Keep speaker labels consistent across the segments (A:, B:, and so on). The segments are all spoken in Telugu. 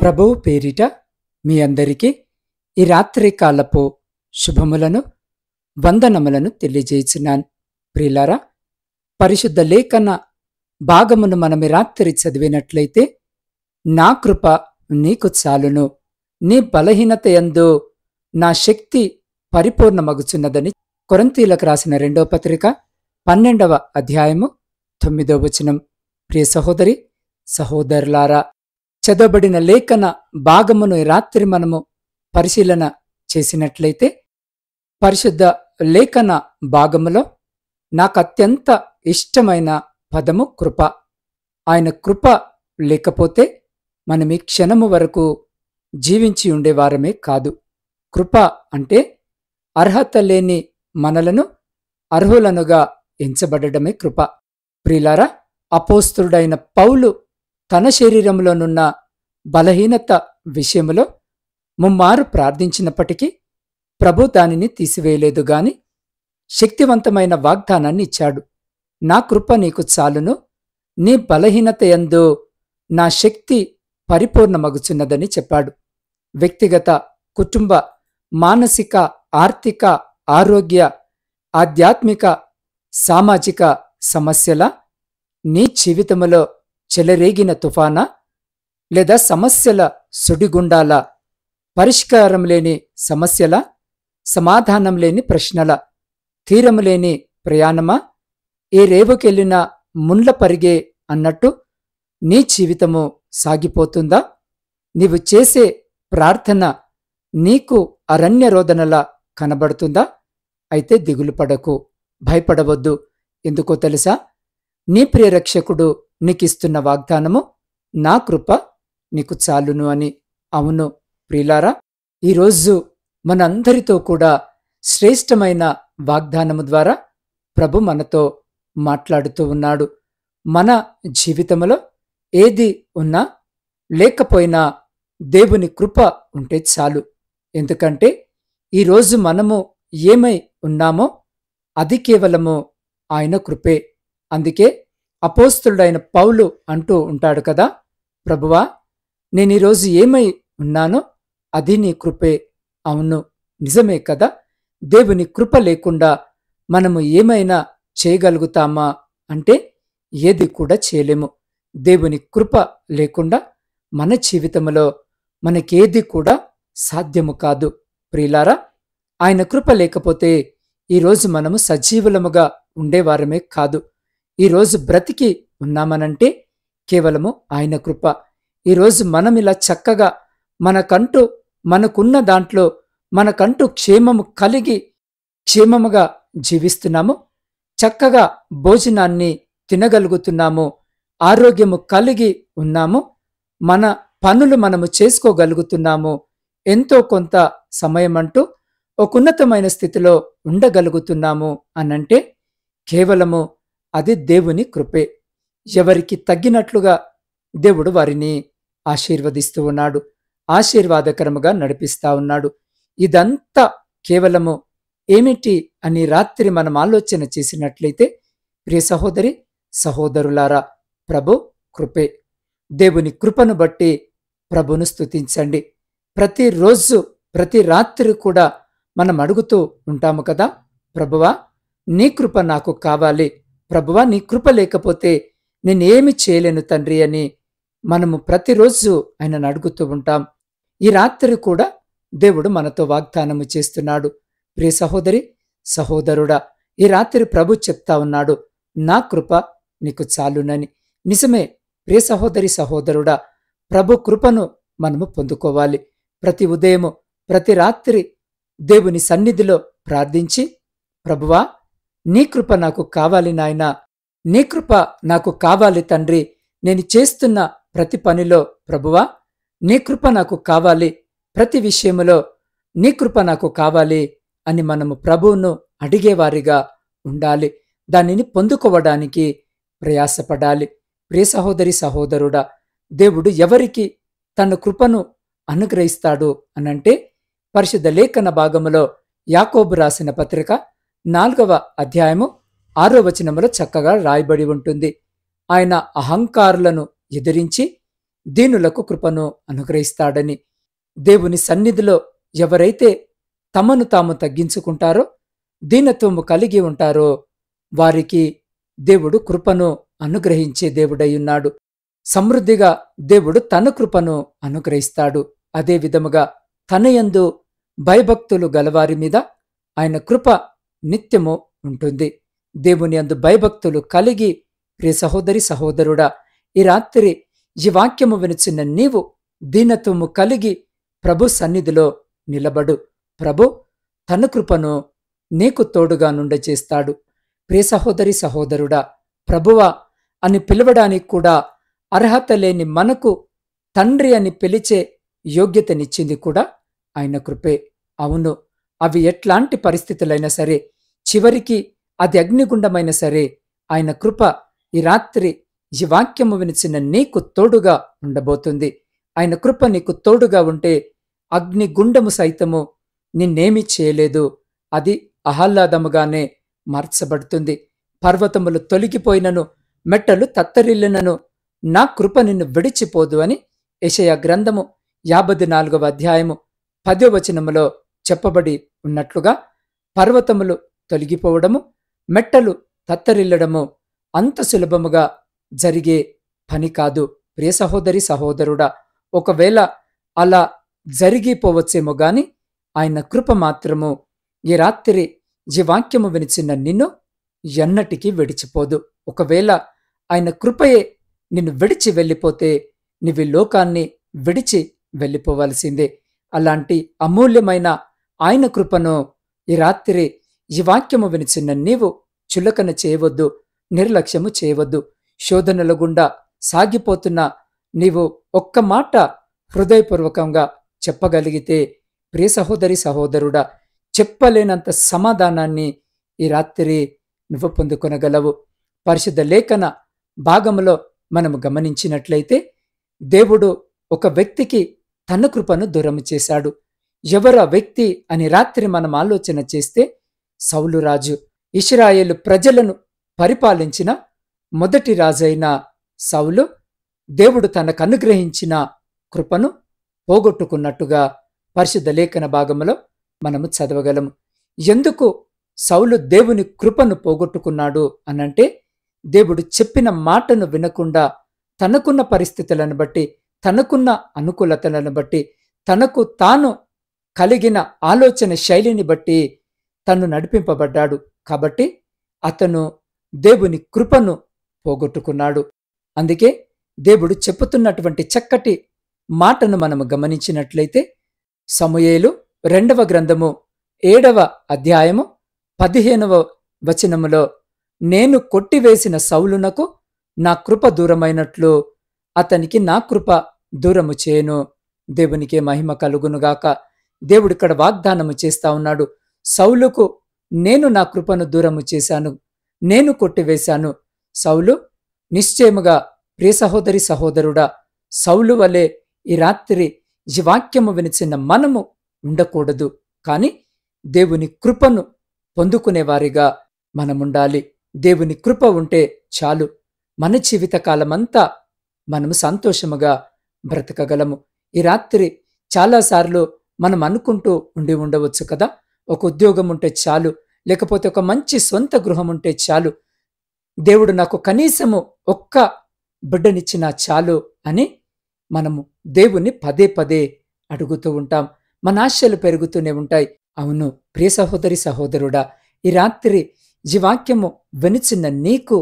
A: ప్రభువు పేరిట మీ అందరికీ ఈ రాత్రి కాలపు శుభములను వందనములను తెలియజేయుచున్నాను. ప్రియులారా, పరిశుద్ధ లేఖన భాగమును మనం ఈ రాత్రి చదివినట్లయితే, నా కృప నీకు చాలును, నీ బలహీనత యందు నా శక్తి పరిపూర్ణమగుచున్నదని కొరింథీయులకు రాసిన 2వ పత్రిక 12వ అధ్యాయము 9వ వచనం. ప్రియ సహోదరి సహోదరులారా, చదవబడిన లేఖన భాగమును ఈ రాత్రి మనము పరిశీలన చేసినట్లయితే, పరిశుద్ధ లేఖన భాగములో నాకు అత్యంత ఇష్టమైన పదము కృప. ఆయన కృప లేకపోతే మనం ఈ క్షణము వరకు జీవించి ఉండేవారమే కాదు. కృప అంటే అర్హత లేని మనలను అర్హులనుగా ఎంచబడడమే కృప. ప్రియులారా, అపోస్తలుడైన పౌలు తన శరీరంలోనున్న బలహీనత విషయములో ముమ్మారు ప్రార్థించినప్పటికీ ప్రభు దానిని తీసివేయలేదు గాని శక్తివంతమైన వాగ్దానాన్ని ఇచ్చాడు. నా కృప నీకు చాలును, నీ బలహీనత యందు నా శక్తి పరిపూర్ణమగుచున్నదని చెప్పాడు. వ్యక్తిగత, కుటుంబ, మానసిక, ఆర్థిక, ఆరోగ్య, ఆధ్యాత్మిక, సామాజిక సమస్యల, నీ జీవితములో చెలరేగిన తుఫానా లేదా సమస్యల సుడిగుండాల, పరిష్కారం లేని సమస్యల, సమాధానం లేని ప్రశ్నల, తీరము లేని ప్రయాణమా, ఏ రేవుకెళ్ళినా ముండ్ల పరిగే అన్నట్టు నీ జీవితము సాగిపోతుందా? నీవు చేసే ప్రార్థన నీకు అరణ్య రోదనలా కనబడుతుందా? అయితే దిగులు పడకు, భయపడవద్దు. ఎందుకో తెలుసా? నీ ప్రియరక్షకుడు నీకిస్తున్న వాగ్దానము నా కృప నీకు చాలును అని. అవును ప్రియులారా, ఈరోజు మనందరితో కూడా శ్రేష్టమైన వాగ్దానము ద్వారా ప్రభు మనతో మాట్లాడుతూ ఉన్నాడు. మన జీవితంలో ఏది ఉన్నా లేకపోయినా దేవుని కృప ఉంటే చాలు. ఎందుకంటే ఈరోజు మనము ఏమై ఉన్నామో అది కేవలము ఆయన కృపే. అందుకే అపోస్తలుడైన పౌలు అంటూ ఉంటాడు కదా, ప్రభువా, నేనీరోజు ఏమై ఉన్నానో అది నీ కృపే. అవును, నిజమే కదా. దేవుని కృప లేకుండా మనము ఏమైనా చేయగలుగుతామా అంటే ఏది కూడా చేయలేము. దేవుని కృప లేకుండా మన జీవితంలో మనకేది కూడా సాధ్యము కాదు. ప్రియులారా, ఆయన కృప లేకపోతే ఈరోజు మనము సజీవులముగా ఉండేవారమే కాదు. ఈరోజు బ్రతికి ఉన్నామనంటే కేవలము ఆయన కృప. ఈరోజు మనం ఇలా చక్కగా మనకున్న దాంట్లో మనకంటూ క్షేమము కలిగి క్షేమముగా జీవిస్తున్నాము, చక్కగా భోజనాన్ని తినగలుగుతున్నాము, ఆరోగ్యము కలిగి ఉన్నాము, మన పనులు మనము చేసుకోగలుగుతున్నాము, ఎంతో కొంత సమయమంటూ ఒక ఉన్నతమైన స్థితిలో ఉండగలుగుతున్నాము అనంటే కేవలము అది దేవుని కృపే. ఎవరికి తగ్గినట్లుగా దేవుడు వారిని ఆశీర్వదిస్తూ ఉన్నాడు, ఆశీర్వాదకరముగా నడిపిస్తా ఉన్నాడు. ఇదంతా కేవలము ఏమిటి అని రాత్రి మనం ఆలోచన చేసినట్లయితే, ప్రియ సహోదరి సహోదరులారా, ప్రభు కృపే. దేవుని కృపను బట్టి ప్రభును స్తుతించండి. ప్రతిరోజు ప్రతి రాత్రి కూడా మనం అడుగుతూ ఉంటాము కదా, ప్రభువా నీ కృప నాకు కావాలి, ప్రభువా నీ కృప లేకపోతే నేనేమి చేయలేను తండ్రి అని మనము ప్రతిరోజు ఆయనను అడుగుతూ ఉంటాం. ఈ రాత్రి కూడా దేవుడు మనతో వాగ్దానము చేస్తున్నాడు. ప్రియ సహోదరి సహోదరుడా, ఈ రాత్రి ప్రభు చెప్తా ఉన్నాడు, నా కృప నీకు చాలునని. నిజమే ప్రియ సహోదరి సహోదరుడా, ప్రభు కృపను మనము పొందుకోవాలి. ప్రతి ఉదయము ప్రతి రాత్రి దేవుని సన్నిధిలో ప్రార్థించి, ప్రభువా నీ కృప నాకు కావాలి నాయనా, నీ కృప నాకు కావాలి తండ్రి, నేను చేస్తున్న ప్రతి పనిలో ప్రభువా నీ కృప నాకు కావాలి, ప్రతి విషయములో నీ కృప నాకు కావాలి అని మనము ప్రభువును అడిగేవారిగా ఉండాలి. దానిని పొందుకోవడానికి ప్రయాసపడాలి. ప్రియ సహోదరి సహోదరుడా, దేవుడు ఎవరికి తన కృపను అనుగ్రహిస్తాడు అనంటే, పరిశుద్ధ లేఖన భాగములో యాకోబు రాసిన పత్రిక 4వ అధ్యాయము 6వ వచనములో చక్కగా రాయబడి ఉంటుంది. ఆయన అహంకారులను ఎదిరించి దీనులకు కృపను అనుగ్రహిస్తాడని. దేవుని సన్నిధిలో ఎవరైతే తమను తాము తగ్గించుకుంటారో, దీనత్వము కలిగి ఉంటారో వారికి దేవుడు కృపను అనుగ్రహించే దేవుడయ్యున్నాడు. సమృద్ధిగా దేవుడు తన కృపను అనుగ్రహిస్తాడు. అదే విధముగా తనయందు భయభక్తులు గలవారి మీద ఆయన కృప నిత్యము ఉంటుంది. దేవుని యందు భయభక్తులు కలిగి ప్రియ సహోదరి సహోదరుడా, ఈ రాత్రి ఈ వాక్యము వినుచున్న నీవు దీనత్వము కలిగి ప్రభు సన్నిధిలో నిలబడు. ప్రభు తన కృపను నీకు తోడుగా నుండచేస్తాడు. ప్రియ సహోదరి సహోదరుడా, ప్రభువా అని పిలవడానికి కూడా అర్హత లేని మనకు తండ్రి అని పిలిచే యోగ్యతనిచ్చింది కూడా ఆయన కృపే. అవును, అవి ఎట్లాంటి పరిస్థితులైనా సరే, చివరికి అది అగ్నిగుండమైన సరే, ఆయన కృప ఈ రాత్రి ఈ వాక్యము వినిచిన నీకు తోడుగా ఉండబోతుంది. ఆయన కృప నీకు తోడుగా ఉంటే అగ్నిగుండము సైతము నిన్నేమీ చేయలేదు. అది ఆహ్లాదముగానే మార్చబడుతుంది. పర్వతములు తొలగిపోయినను, మెట్టలు తత్తరిల్లినను, నా కృప నిన్ను విడిచిపోదు అని యెషయా గ్రంథము 54వ అధ్యాయము 10వ వచనములో చెప్పబడి ఉన్నట్లుగా పర్వతములు తొలగిపోవడము, మెట్టలు తత్తరిల్లడము అంత సులభముగా జరిగే పని కాదు. ప్రియ సహోదరి సహోదరుడా, ఒకవేళ అలా జరిగిపోవచ్చేమో గాని ఆయన కృప మాత్రము ఈ రాత్రి ఈ వాక్యము వినిచిన నిన్ను ఎన్నటికీ విడిచిపోదు. ఒకవేళ ఆయన కృపయే నిన్ను విడిచి వెళ్ళిపోతే నీవి లోకాన్ని విడిచి వెళ్ళిపోవలసిందే. అలాంటి అమూల్యమైన ఆయన కృపను ఈ రాత్రి ఈ వాక్యము వినిచిన నీవు చులకన చేయవద్దు, నిర్లక్ష్యము చేయవద్దు. శోధనల గుండా సాగిపోతున్న నీవు ఒక్క మాట హృదయపూర్వకంగా చెప్పగలిగితే ప్రియ సహోదరి సహోదరుడా, చెప్పలేనంత సమాధానాన్ని ఈ రాత్రి నువ్వు పొందుకొనగలవు. పరిశుద్ధ లేఖన భాగములో మనము గమనించినట్లయితే దేవుడు ఒక వ్యక్తికి తన కృపను దూరం చేశాడు. ఎవరు ఆ వ్యక్తి అని రాత్రి మనం ఆలోచన చేస్తే సౌలు రాజు. ఇశ్రాయేలు ప్రజలను పరిపాలించిన మొదటి రాజైన సౌలు దేవుడు తనకు అనుగ్రహించిన కృపను పోగొట్టుకున్నట్టుగా పరిశుద్ధ లేఖన భాగంలో మనము చదవగలము. ఎందుకు సౌలు దేవుని కృపను పోగొట్టుకున్నాడు అనంటే, దేవుడు చెప్పిన మాటను వినకుండా తనకున్న పరిస్థితులను బట్టి, తనకున్న అనుకూలతలను బట్టి, తనకు తాను కలిగిన ఆలోచన శైలిని బట్టి తను నడిపింపబడ్డాడు. కాబట్టి అతను దేవుని కృపను పోగొట్టుకున్నాడు. అందుకే దేవుడు చెప్పుతున్నటువంటి చక్కటి మాటను మనము గమనించినట్లయితే సమూయేలు 2వ గ్రంథము 7వ అధ్యాయము 15వ వచనములో, నేను కొట్టివేసిన సౌలునకు నా కృప దూరమైనట్లు అతనికి నా కృప దూరము చేయను. దేవునికే మహిమ కలుగునుగాక. దేవుడిక్కడ వాగ్దానము చేస్తా ఉన్నాడు. సౌలుకు నేను నా కృపను దూరము చేశాను, నేను కొట్టివేశాను. సౌలు నిశ్చయముగా ప్రియ సహోదరి సహోదరుడా, సౌలు వలె ఈ రాత్రి ఈ వాక్యము వినిచిన మనము ఉండకూడదు. కాని దేవుని కృపను పొందుకునేవారిగా మనముండాలి. దేవుని కృప ఉంటే చాలు. మన జీవితకాలమంతా మనము సంతోషముగా బ్రతకగలము. ఈ రాత్రి చాలాసార్లు మనం అనుకుంటూ ఉండవచ్చు కదా, ఒక ఉద్యోగం ఉంటే చాలు, లేకపోతే ఒక మంచి సొంత గృహం ఉంటే చాలు, దేవుడు నాకు కనీసము ఒక్క బిడ్డనిచ్చినా చాలు అని మనము దేవుణ్ణి పదే పదే అడుగుతూ ఉంటాం. మన ఆశలు పెరుగుతూనే ఉంటాయి. అవును ప్రియ సహోదరి సహోదరుడా, ఈ రాత్రి ఈ వాక్యము వినిచిన నీకు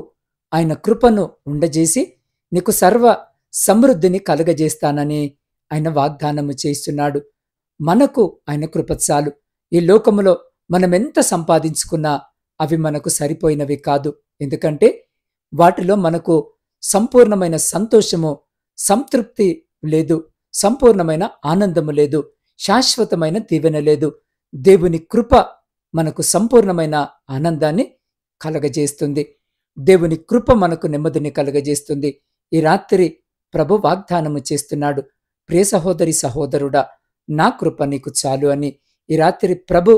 A: ఆయన కృపను ఉండజేసి నీకు సర్వ సమృద్ధిని కలగజేస్తానని ఆయన వాగ్దానము చేస్తున్నాడు. మనకు ఆయన కృప చాలు. ఈ లోకములో మనమెంత సంపాదించుకున్నా అవి మనకు సరిపోయినవి కాదు. ఎందుకంటే వాటిలో మనకు సంపూర్ణమైన సంతోషము, సంతృప్తి లేదు, సంపూర్ణమైన ఆనందము లేదు, శాశ్వతమైన దీవెన లేదు. దేవుని కృప మనకు సంపూర్ణమైన ఆనందాన్ని కలగజేస్తుంది. దేవుని కృప మనకు నెమ్మదిని కలగజేస్తుంది. ఈ రాత్రి ప్రభు వాగ్దానము చేస్తున్నాడు, ప్రియ సహోదరి సహోదరుడా, నా కృప నీకు చాలు అని. ఈ రాత్రి ప్రభు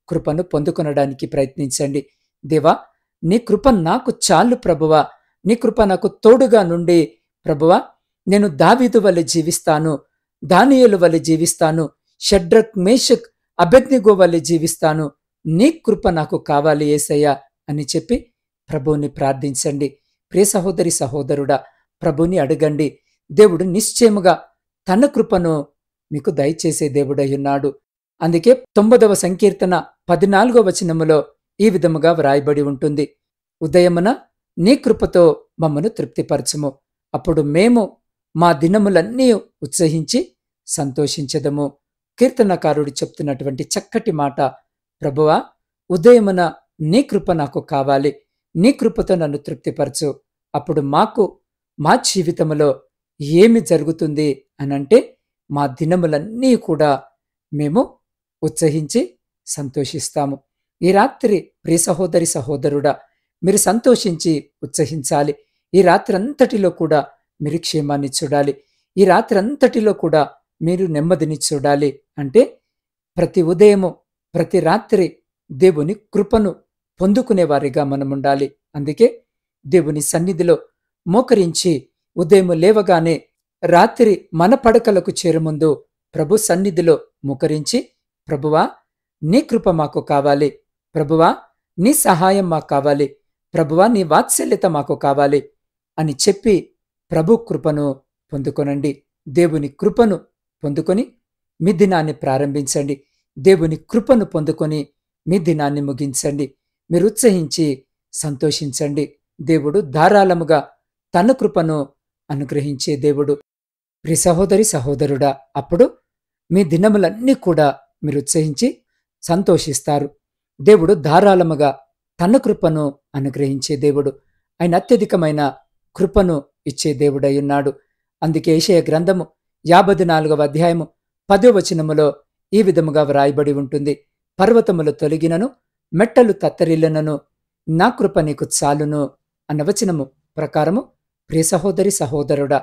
A: కృపను పొందుకొనడానికి ప్రయత్నించండి. దేవా, నీ కృప నాకు చాలు ప్రభువా, నీ కృప నాకు తోడుగా నుండి ప్రభువా, నేను దావీదు వలె జీవిస్తాను, దానియేలు వలె జీవిస్తాను, షడ్రక్ మేషక్ అబేద్నెగో వలె జీవిస్తాను, నీ కృప నాకు కావాలి యేసయ్యా అని చెప్పి ప్రభువుని ప్రార్థించండి. ప్రియ సహోదరి సహోదరుడా, ప్రభుని అడగండి. దేవుడు నిశ్చయముగా తన కృపను మీకు దయచేసే దేవుడై ఉన్నాడు. అందుకే 9వ సంకీర్తన 14వ వచనములో ఈ విధముగా వ్రాయబడి ఉంటుంది, ఉదయమున నీ కృపతో మమ్మను తృప్తిపరచుము, అప్పుడు మేము మా దినములన్నీ ఉత్సహించి సంతోషించెదము. కీర్తనకారుడు చెప్తున్నటువంటి చక్కటి మాట, ప్రభువా ఉదయమున నీ కృప నాకు కావాలి, నీ కృపతో నన్ను తృప్తిపరచు, అప్పుడు మాకు మా జీవితంలో ఏమి జరుగుతుంది అనంటే మా దినములన్నీ కూడా మేము ఉత్సహించి సంతోషిస్తాము. ఈ రాత్రి ప్రియ సహోదరి సహోదరుడా, మీరు సంతోషించి ఉత్సహించాలి. ఈ రాత్రి అంతటిలో కూడా మీరు క్షేమాన్ని చూడాలి. ఈ రాత్రి అంతటిలో కూడా మీరు నెమ్మదిని చూడాలి. అంటే ప్రతి ఉదయము ప్రతి రాత్రి దేవుని కృపను పొందుకునేవారిగా మనముండాలి. అందుకే దేవుని సన్నిధిలో మోకరించి ఉదయం లేవగానే రాత్రి మన పడకలకు చేరుముందు ప్రభు సన్నిధిలో మోకరించి, ప్రభువా నీ కృప మాకు కావాలి, ప్రభువా నీ సహాయం మాకు కావాలి, ప్రభువా నీ వాత్సల్యత మాకు కావాలి అని చెప్పి ప్రభు కృపను పొందుకొనండి. దేవుని కృపను పొందుకొని మీ దినాన్ని ప్రారంభించండి. దేవుని కృపను పొందుకొని మీ దినాన్ని ముగించండి. మీరు ఉత్సహించి సంతోషించండి. దేవుడు ధారాళముగా తన కృపను అనుగ్రహించే దేవుడు. ప్రియ సహోదరి సహోదరుడా, అప్పుడు మీ దినములన్నీ కూడా మీరు ఉత్సహించి సంతోషిస్తారు. దేవుడు ధారాళముగా తన కృపను అనుగ్రహించే దేవుడు. ఆయన అత్యధికమైన కృపను ఇచ్చే దేవుడై ఉన్నాడు. అందుకే యెషయా గ్రంథము 54వ అధ్యాయము 10వ వచనములో ఈ విధముగా వ్రాయబడి ఉంటుంది, పర్వతములు తొలగినను మెట్టలు తత్తరిల్లనను నా కృప నీకు చాలును అన్న వచనము ప్రకారము ప్రియ సహోదరి సహోదరుడా,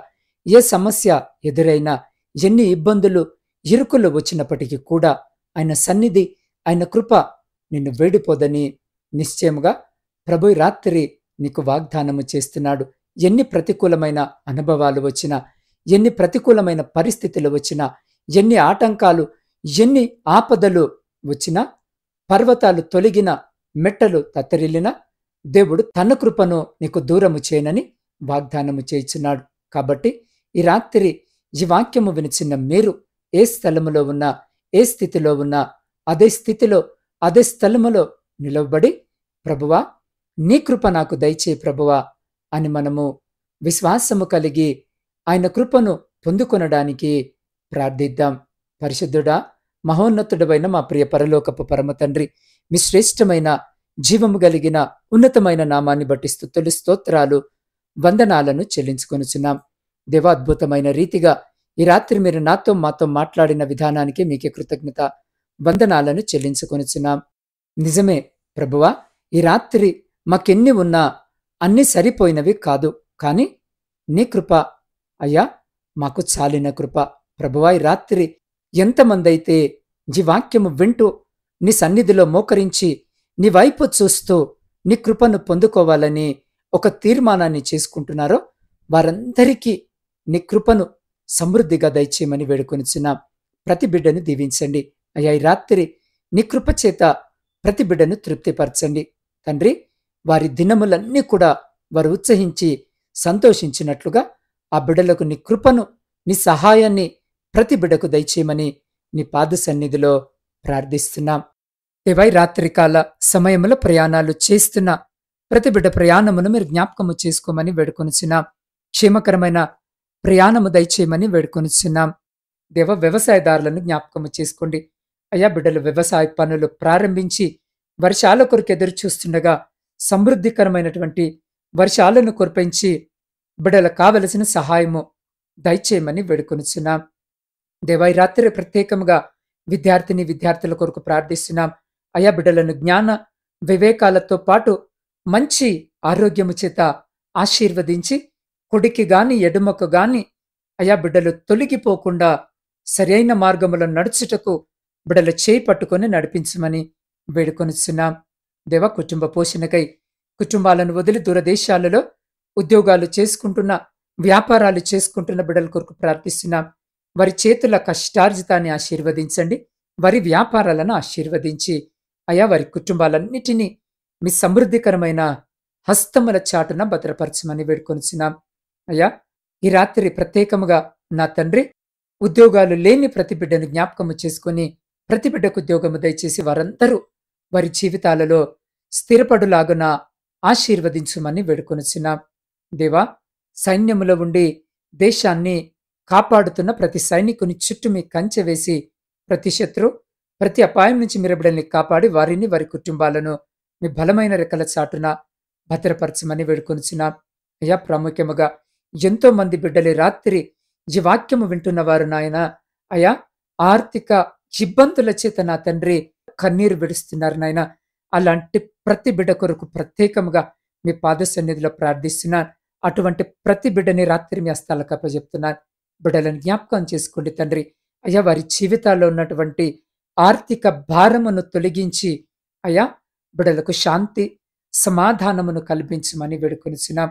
A: ఏ సమస్య ఎదురైనా, ఎన్ని ఇబ్బందులు ఇరుకులు వచ్చినప్పటికీ కూడా ఆయన సన్నిధి, ఆయన కృప నిన్ను వేడిపోదని నిశ్చయముగా ప్రభు రాత్రి నీకు వాగ్దానము చేస్తున్నాడు. ఎన్ని ప్రతికూలమైన అనుభవాలు వచ్చినా, ఎన్ని ప్రతికూలమైన పరిస్థితులు వచ్చినా, ఎన్ని ఆటంకాలు, ఎన్ని ఆపదలు వచ్చినా, పర్వతాలు తొలగిన మెట్టలు తత్తరిల్లిన దేవుడు తన కృపను నీకు దూరము చేయనని వాగ్దానము చేయుచున్నాడు. కాబట్టి ఈ రాత్రి ఈ వాక్యము వినిచిన్న మీరు ఏ స్థలములో ఉన్నా, ఏ స్థితిలో ఉన్నా, అదే స్థితిలో అదే స్థలములో నిలవబడి, ప్రభువా నీ కృప నాకు దయచేయి ప్రభువా అని మనము విశ్వాసము కలిగి ఆయన కృపను పొందుకొనడానికి ప్రార్థిద్దాం. పరిశుద్ధుడా, మహోన్నతుడమైన మా ప్రియ పరలోకపు పరమ తండ్రి, మీ శ్రేష్టమైన జీవము కలిగిన ఉన్నతమైన నామాన్ని బట్టి స్తుతులు, స్తోత్రాలు, వందనాలను చెల్లించుకొనుచున్నాం. దేవా, అద్భుతమైన రీతిగా ఈ రాత్రి మీరు నాతో మాతో మాట్లాడిన విధానానికి మీకే కృతజ్ఞత వందనాలను చెల్లించుకొనుచున్నాం. నిజమే ప్రభువా, ఈ రాత్రి మాకెన్ని ఉన్నా అన్ని సరిపోయినవి కాదు, కానీ నీ కృప అయ్యా మాకు చాలిన కృప. ప్రభువా, ఈ రాత్రి ఎంతమందైతే ఈ వాక్యము వింటూ నీ సన్నిధిలో మోకరించి నీ వైపు చూస్తూ నీ కృపను పొందుకోవాలని ఒక తీర్మానాన్ని చేసుకుంటున్నారో వారందరికీ నీ కృపను సమృద్ధిగా దయచేయమని వేడుకొనిచున్నాం. ప్రతి బిడ్డను దీవించండి అయ్యా. ఈ రాత్రి నీ కృప చేత ప్రతి బిడ్డను తృప్తిపరచండి తండ్రి. వారి దినములన్నీ కూడా వారు ఉత్సహించి సంతోషించినట్లుగా ఆ బిడ్డలకు నీ కృపను, నీ సహాయాన్ని ప్రతి బిడ్డకు దయచేయమని నీ పాద సన్నిధిలో ప్రార్థిస్తున్నాం. దేవా, రాత్రికాల సమయంలో ప్రయాణాలు చేస్తున్న ప్రతి బిడ్డ ప్రయాణమును మీరు జ్ఞాపకము చేసుకోమని వేడుకొనిచున్నాం. క్షేమకరమైన ప్రయాణము దయచేయమని వేడుకొనిచున్నాం. దేవ, వ్యవసాయదారులను జ్ఞాపకము చేసుకోండి అయ్యా. బిడ్డలు వ్యవసాయ పనులు ప్రారంభించి వర్షాల కొరకు ఎదురు చూస్తుండగా సమృద్ధికరమైనటువంటి వర్షాలను కురిపించి బిడ్డలకు కావలసిన సహాయము దయచేయమని వేడుకొనిచున్నాం. దేవా, ఈ రాత్రి ప్రత్యేకంగా విద్యార్థుల కొరకు ప్రార్థిస్తున్నాం అయ్యా. బిడ్డలను జ్ఞాన వివేకాలతో పాటు మంచి ఆరోగ్యము చేత ఆశీర్వదించి కుడికి గాని ఎడుమకు గాని అయ్యా బిడ్డలు తొలగిపోకుండా సరైన మార్గములో నడుచుటకు బిడ్డలు చేయి పట్టుకొని నడిపించమని వేడుకొనిస్తున్నాం. దేవ, కుటుంబ పోషణకై కుటుంబాలను వదిలి దూరదేశాలలో ఉద్యోగాలు చేసుకుంటున్న వ్యాపారాలు చేసుకుంటున్న బిడ్డల కొరకు ప్రార్థిస్తున్నాం. వారి చేతుల కష్టార్జితాన్ని ఆశీర్వదించండి. వారి వ్యాపారాలను ఆశీర్వదించి అయా వారి కుటుంబాలన్నిటినీ మీ సమృద్ధికరమైన హస్తముల చాటున భద్రపరచమని వేడుకొనిచున్నాం. అయ్యా, ఈ రాత్రి ప్రత్యేకముగా నా తండ్రి, ఉద్యోగాలు లేని ప్రతి బిడ్డను జ్ఞాపకము చేసుకుని ప్రతి బిడ్డకు ఉద్యోగము దయచేసి వారందరూ వారి జీవితాలలో స్థిరపడులాగున ఆశీర్వదించుమని వేడుకొనిచున్నాం. దేవా, సైన్యములో ఉండి దేశాన్ని కాపాడుతున్న ప్రతి సైనికుని చుట్టూ మీ కంచె వేసి ప్రతి శత్రు, ప్రతి అపాయం నుంచి మీరు బిడ్డల్ని కాపాడి వారిని వారి కుటుంబాలను మీ బలమైన రెక్కల చాటున భద్రపరచమని వేడుకొనిచున్నాం. అయ్యా, ప్రాముఖ్యముగా ఎంతో మంది బిడ్డలు ఈ రాత్రి ఈ వాక్యము వింటున్న వారు నాయన, అయా ఆర్థిక ఇబ్బందుల చేత నా తండ్రి కన్నీరు విడుస్తున్నారు నాయన. అలాంటి ప్రతి బిడ్డ కొరకు ప్రత్యేకముగా మీ పాద సన్నిధిలో ప్రార్థిస్తున్నాను. అటువంటి ప్రతి బిడ్డని రాత్రి మీ హస్తాలకు అప్పజెప్తున్నాను. బిడ్డలను జ్ఞాపకం చేసుకోండి తండ్రి. అయ్యా, వారి జీవితాల్లో ఉన్నటువంటి ఆర్థిక భారమును తొలగించి అయ్యా బిడ్డలకు శాంతి సమాధానమును కల్పించమని వేడుకొనిచున్నాం.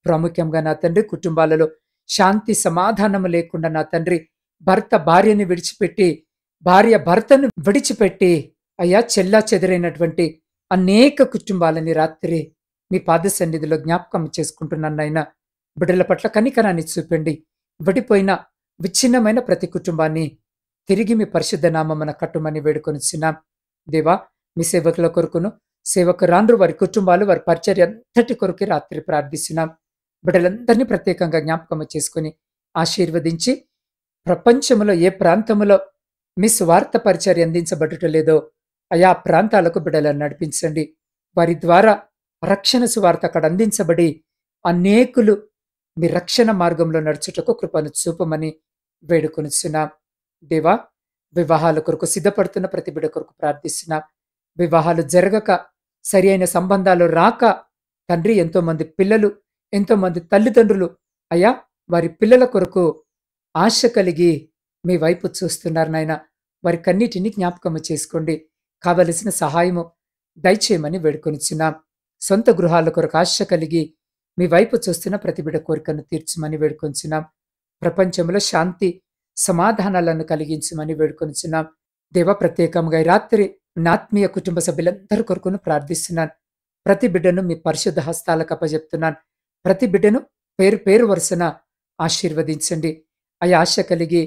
A: ప్రాముఖ్యంగా నా తండ్రి, కుటుంబాలలో శాంతి సమాధానము లేకుండా నా తండ్రి భర్త భార్యని విడిచిపెట్టి, భార్య భర్తను విడిచిపెట్టి అయ్యా చెల్లా చెదరైనటువంటి అనేక కుటుంబాలని రాత్రి మీ పాద సన్నిధిలో జ్ఞాపకం చేసుకుంటున్నాను నాయన. బిడ్డల పట్ల కనికరాన్ని చూపండి. విడిపోయిన విచ్ఛిన్నమైన ప్రతి కుటుంబాన్ని తిరిగి మీ పరిశుద్ధ నామమున కట్టుమని వేడుకొనిచున్నాం. దేవా, మీ సేవకుల కొరకును సేవకురాండ్రు వారి కుటుంబాలు వారి పరిచర్య అంతటి కొరకు రాత్రి ప్రార్థిస్తున్నాం. బిడ్డలందరినీ ప్రత్యేకంగా జ్ఞాపకం చేసుకుని ఆశీర్వదించి ప్రపంచంలో ఏ ప్రాంతంలో మీ స్వార్థ పరిచర్య అందించబడటలేదో ఆయా ప్రాంతాలకు బిడ్డలను నడిపించండి. వారి ద్వారా రక్షణ సువార్త అక్కడ అందించబడి అనేకులు మీ రక్షణ మార్గంలో నడుచుటకు కృపను చూపమని వేడుకొనిచున్నాం. దేవా, వివాహాల కొరకు సిద్ధపడుతున్న ప్రతి బిడ్డ కొరకు ప్రార్థిస్తున్నాం. వివాహాలు జరగక, సరి అయిన సంబంధాలు రాక తండ్రి ఎంతో మంది పిల్లలు, ఎంతో మంది తల్లిదండ్రులు అయ్యా వారి పిల్లల కొరకు ఆశ కలిగి మీ వైపు చూస్తున్నారు నాయన. వారి కన్నిటిని జ్ఞాపకము చేసుకోండి. కావలసిన సహాయము దయచేయమని వేడుకొనిచున్నాం. సొంత గృహాల కొరకు ఆశ కలిగి మీ వైపు చూస్తున్న ప్రతి బిడ్డ కోరికను తీర్చమని వేడుకొనిచున్నాం. ప్రపంచంలో శాంతి సమాధానాలను కలిగించమని వేడుకొనిచున్నాం. దేవ, ప్రత్యేకంగా ఈ రాత్రి నా ఆత్మీయ కుటుంబ సభ్యులందరి కొరకును ప్రార్థిస్తున్నాను. ప్రతి బిడ్డను మీ పరిశుద్ధ హస్తాలకు అప్పజెప్తున్నాను. ప్రతి బిడ్డను పేరు పేరు వరుసన ఆశీర్వదించండి. అయా ఆశ కలిగి,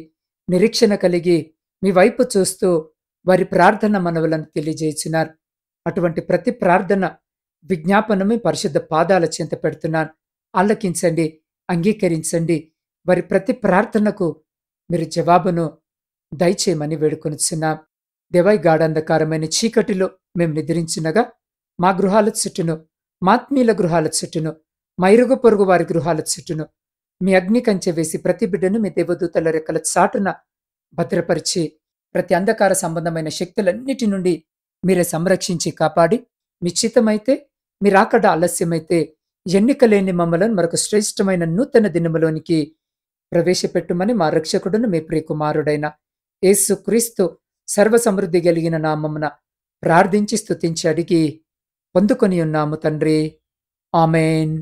A: నిరీక్షణ కలిగి మీ వైపు చూస్తూ వారి ప్రార్థన మనవులను తెలియజేస్తున్నారు. అటువంటి ప్రతి ప్రార్థన విజ్ఞాపన మీ పరిశుద్ధ పాదాల చెంత పెడుతున్నాను. ఆలకించండి, అంగీకరించండి. వారి ప్రతి ప్రార్థనకు మీరు జవాబును దయచేయమని వేడుకొనిచున్నాం. దేవా, ఈ గాఢంధకారమైన చీకటిలో మేము నిద్రించినగా మా గృహాల చుట్టూను, మాత్మీయుల గృహాల చుట్టూను, మా ఇరుగు పొరుగు వారి గృహాల చుట్టూను మీ అగ్ని కంచె వేసి ప్రతి బిడ్డను మీ దేవదూతల రెక్కల చాటున భద్రపరిచి ప్రతి అంధకార సంబంధమైన శక్తులన్నిటి నుండి మీరే సంరక్షించి కాపాడి, మీ చిత్తమైతే, మీ రాకడ ఆలస్యమైతే ఎన్నికలేని మమ్మలను మరొక శ్రేష్టమైన నూతన దినములోనికి ప్రవేశపెట్టుమని మా రక్షకుడును మీ ప్రియకుమారుడైన యేసు క్రీస్తు సర్వసమృద్ధి కలిగిన నామమున ప్రార్థించి స్తుతించి అడిగి పొందుకొని ఉన్నాము తండ్రి. ఆమెన్.